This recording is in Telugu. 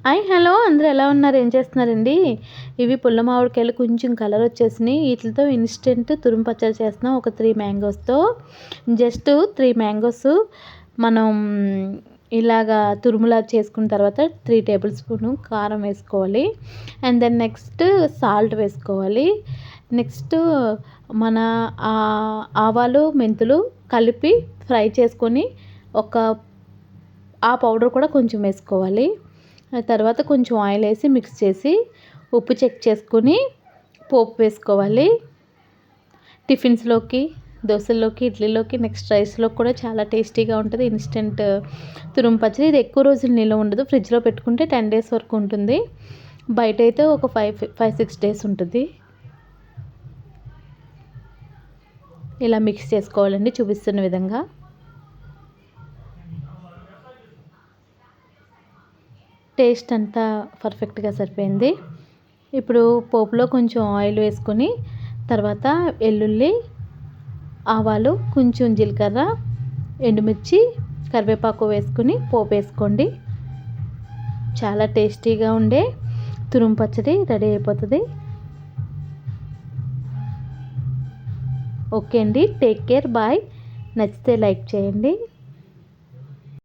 హాయ్ హలో అందరూ ఎలా ఉన్నారు? ఏం చేస్తున్నారండి? ఇవి పుల్ల మామిడికాయలు కొంచెం కలర్ వచ్చేసినాయి. వీటితో ఇన్స్టెంట్ తురుము పచ్చడి చేస్తున్నాం. ఒక 3 మ్యాంగోస్‌తో జస్ట్ 3 మ్యాంగోస్ మనం ఇలాగా తురుములా చేసుకున్న తర్వాత 3 టేబుల్ స్పూన్ కారం వేసుకోవాలి. అండ్ దెన్ నెక్స్ట్ సాల్ట్ వేసుకోవాలి. నెక్స్ట్ మన ఆవాలు, మెంతులు కలిపి ఫ్రై చేసుకొని ఆ పౌడర్ కూడా కొంచెం వేసుకోవాలి. తర్వాత కొంచెం ఆయిల్ వేసి మిక్స్ చేసి ఉప్పు చెక్ చేసుకొని పోపు వేసుకోవాలి. టిఫిన్స్లోకి, దోశల్లోకి, ఇడ్లీలోకి, నెక్స్ట్ రైస్లోకి కూడా చాలా టేస్టీగా ఉంటుంది ఇన్స్టెంట్ తురుము పచ్చడి. ఇది ఎక్కువ రోజులు నిల్వ ఉండదు. ఫ్రిడ్జ్లో పెట్టుకుంటే 10 డేస్ వరకు ఉంటుంది. బయట అయితే ఒక 5-6 డేస్ ఉంటుంది. ఇలా మిక్స్ చేసుకోవాలండి చూపిస్తున్న విధంగా. టేస్ట్ అంతా పర్ఫెక్ట్గా సరిపోయింది. ఇప్పుడు పోపులో కొంచెం ఆయిల్ వేసుకొని తర్వాత వెల్లుల్లి, ఆవాలు, కొంచెం జీలకర్ర, ఎండుమిర్చి, కరివేపాకు వేసుకొని పోపు వేసుకోండి. చాలా టేస్టీగా ఉండే తురుము పచ్చడి రెడీ అయిపోతుంది. ఓకే అండి, టేక్ కేర్, బాయ్. నచ్చితే లైక్ చేయండి.